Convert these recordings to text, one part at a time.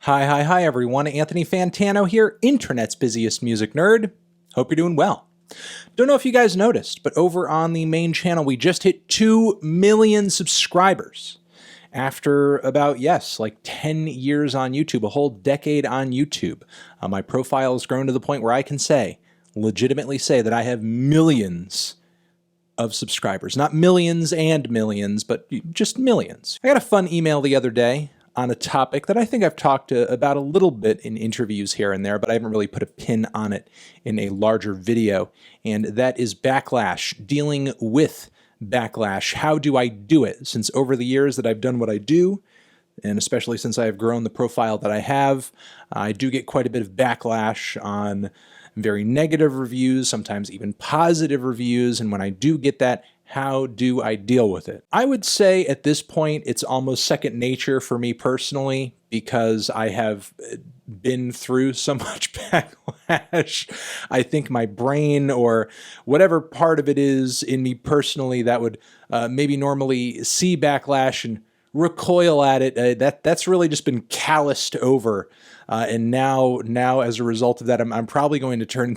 Hi everyone, Anthony Fantano here, internet's busiest music nerd. Hope you're doing well. Don't know if you guys noticed, but over on the main channel we just hit 2 million subscribers. After about, like 10 years on YouTube, a whole decade on YouTube. My profile has grown to the point where I can legitimately say that I have millions of subscribers. Not millions and millions, but just millions. I got a fun email the other day on a topic that I think I've talked about a little bit in interviews here and there, but I haven't really put a pin on it in a larger video, and that is backlash, dealing with backlash. How do I do it? Since over the years that I've done what I do, and especially since I have grown the profile that I have, I do get quite a bit of backlash on very negative reviews, sometimes even positive reviews, and when I do get that, how do I deal with it? I would say at this point it's almost second nature for me personally, because I have been through so much backlash. I think my brain, or whatever part of it is in me personally that would maybe normally see backlash and recoil at it, that's really just been calloused over. And now as a result of that, I'm probably going to turn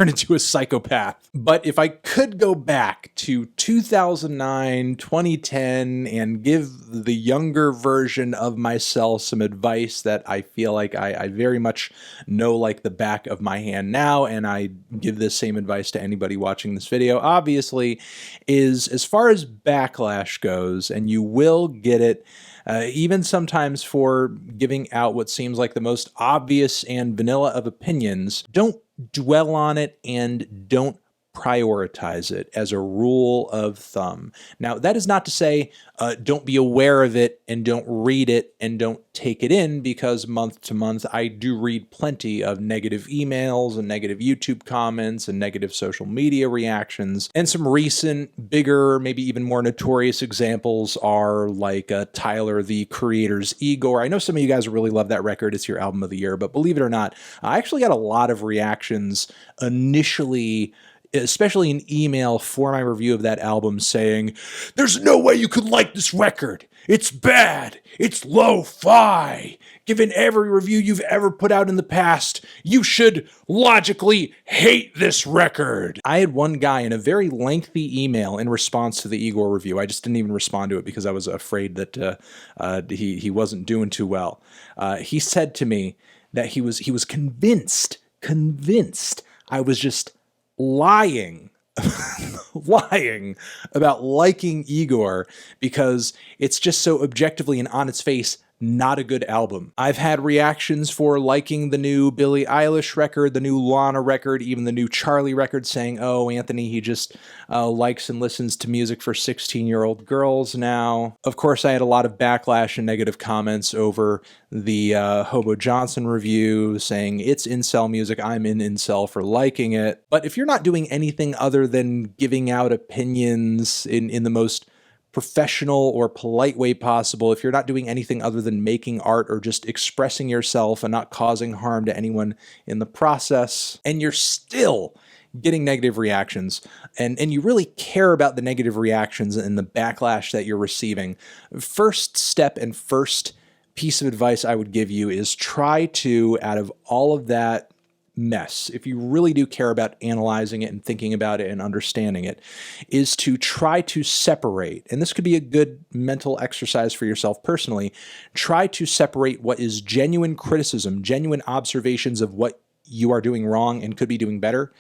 into a psychopath. But if I could go back to 2009, 2010, and give the younger version of myself some advice that I feel like I very much know like the back of my hand now, and I give this same advice to anybody watching this video, obviously, is as far as backlash goes, and you will get it, even sometimes for giving out what seems like the most obvious and vanilla of opinions, don't dwell on it and don't prioritize it as a rule of thumb. Now, that is not to say don't be aware of it and don't read it and don't take it in, because month to month I do read plenty of negative emails and negative YouTube comments and negative social media reactions. And some recent, bigger, maybe even more notorious examples are like Tyler, the Creator's Igor. I know some of you guys really love that record. It's your album of the year, but believe it or not, I actually got a lot of reactions initially, especially an email for my review of that album, saying, "There's no way you could like this record. It's bad. It's lo-fi. Given every review you've ever put out in the past, you should logically hate this record." I had one guy in a very lengthy email in response to the Igor review. I just didn't even respond to it because I was afraid that he wasn't doing too well. He said to me that he was convinced I was just lying about liking Igor because it's just so objectively and on its face not a good album. I've had reactions for liking the new Billie Eilish record, the new Lana record, even the new Charlie record, saying, "Oh, Anthony, he just likes and listens to music for 16-year-old girls now." Of course, I had a lot of backlash and negative comments over the Hobo Johnson review, saying it's incel music, I'm in incel for liking it. But if you're not doing anything other than giving out opinions in the most professional or polite way possible, if you're not doing anything other than making art or just expressing yourself and not causing harm to anyone in the process, and you're still getting negative reactions, and you really care about the negative reactions and the backlash that you're receiving, first step and first piece of advice I would give you is try to, out of all of that mess, if you really do care about analyzing it and thinking about it and understanding it, is to try to separate, and this could be a good mental exercise for yourself personally, try to separate what is genuine criticism, genuine observations of what you are doing wrong and could be doing better,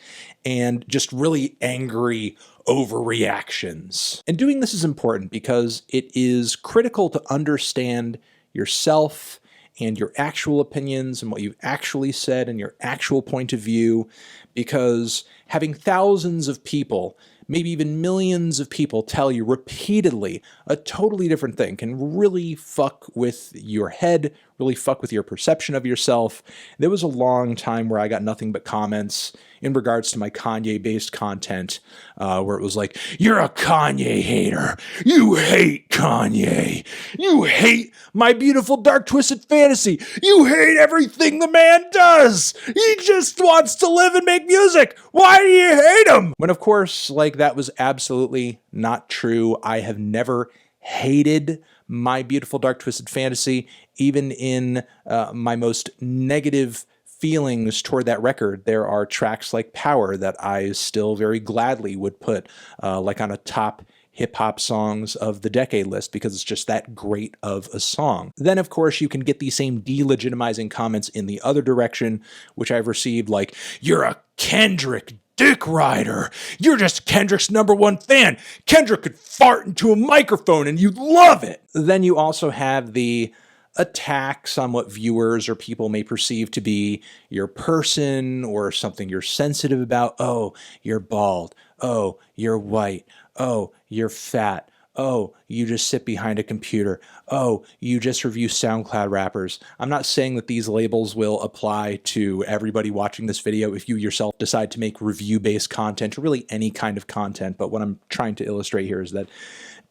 and just really angry overreactions. And doing this is important because it is critical to understand yourself and your actual opinions and what you've actually said and your actual point of view, because having thousands of people, maybe even millions of people tell you repeatedly a totally different thing can really fuck with your head, really fuck with your perception of yourself. There was a long time where I got nothing but comments in regards to my Kanye-based content, where it was like, "You're a Kanye hater. You hate Kanye. You hate my beautiful dark twisted fantasy. You hate everything the man does. He just wants to live and make music. Why do you hate him?" When of course, like, that was absolutely not true. I have never hated my beautiful dark twisted fantasy, even in my most negative feelings toward that record, there are tracks like Power that I still very gladly would put like on a top hip-hop songs of the decade list because it's just that great of a song. Then, of course, you can get the same delegitimizing comments in the other direction, which I've received, like, "You're a Kendrick dick rider. You're just Kendrick's #1 fan. Kendrick could fart into a microphone and you'd love it." Then you also have the attacks on what viewers or people may perceive to be your person or something you're sensitive about. "Oh, you're bald. Oh, you're white. Oh, you're fat. Oh, you just sit behind a computer. Oh, you just review SoundCloud rappers." I'm not saying that these labels will apply to everybody watching this video if you yourself decide to make review-based content or really any kind of content, but what I'm trying to illustrate here is that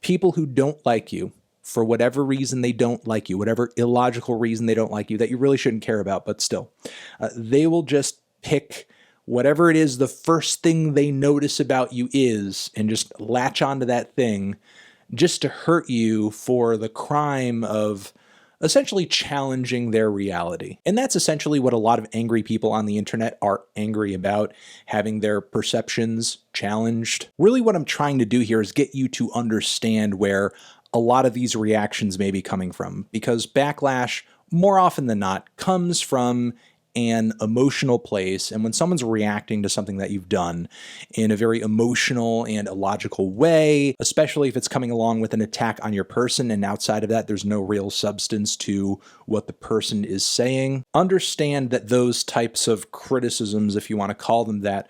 people who don't like you, for whatever reason they don't like you, whatever illogical reason they don't like you that you really shouldn't care about, but still, they will just pick whatever it is the first thing they notice about you is and just latch onto that thing just to hurt you for the crime of essentially challenging their reality. And that's essentially what a lot of angry people on the internet are angry about, having their perceptions challenged. Really what I'm trying to do here is get you to understand where a lot of these reactions may be coming from, because backlash, more often than not, comes from an emotional place. And when someone's reacting to something that you've done in a very emotional and illogical way, especially if it's coming along with an attack on your person and outside of that there's no real substance to what the person is saying, understand that those types of criticisms, if you want to call them that,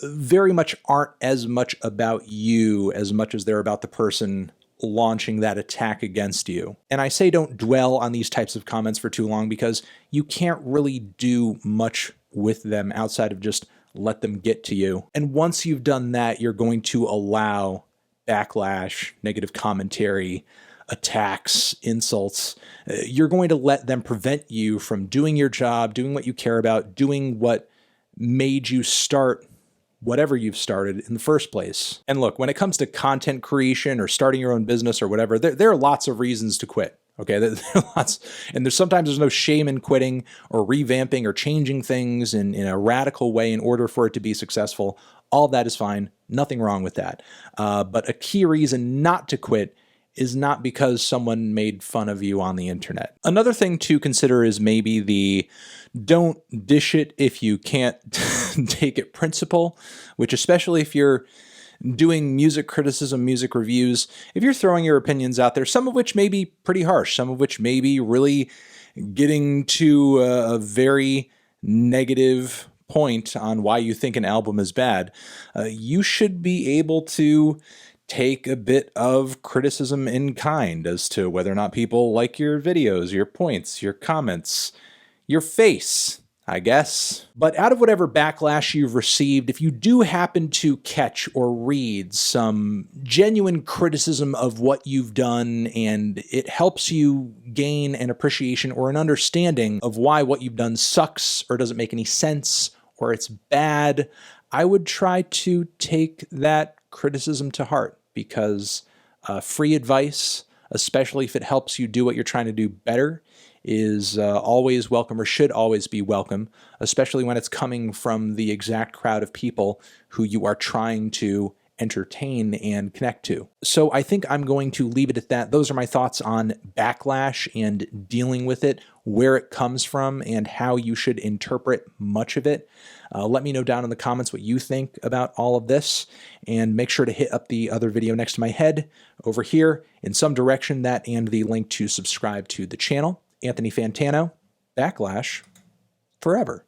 very much aren't as much about you as much as they're about the person launching that attack against you. And I say don't dwell on these types of comments for too long because you can't really do much with them outside of just let them get to you. And once you've done that, you're going to allow backlash, negative commentary, attacks, insults. You're going to let them prevent you from doing your job, doing what you care about, doing what made you start whatever you've started in the first place. And look, when it comes to content creation or starting your own business or whatever, there are lots of reasons to quit. Okay, there are lots, and sometimes there's no shame in quitting or revamping or changing things in a radical way in order for it to be successful. All that is fine. Nothing wrong with that. But a key reason not to quit is not because someone made fun of you on the internet. Another thing to consider is maybe the don't dish it if you can't take it principle, which especially if you're doing music criticism, music reviews, if you're throwing your opinions out there, some of which may be pretty harsh, some of which may be really getting to a very negative point on why you think an album is bad, you should be able to take a bit of criticism in kind as to whether or not people like your videos, your points, your comments, your face, I guess. But out of whatever backlash you've received, if you do happen to catch or read some genuine criticism of what you've done and it helps you gain an appreciation or an understanding of why what you've done sucks or doesn't make any sense or it's bad, I would try to take that criticism to heart, because free advice, especially if it helps you do what you're trying to do better, is always welcome, or should always be welcome, especially when it's coming from the exact crowd of people who you are trying to entertain and connect to. So I think I'm going to leave it at that. Those are my thoughts on backlash and dealing with it, where it comes from, and how you should interpret much of it. Let me know down in the comments what you think about all of this, and make sure to hit up the other video next to my head over here in some direction, that and the link to subscribe to the channel. Anthony Fantano, Backlash forever.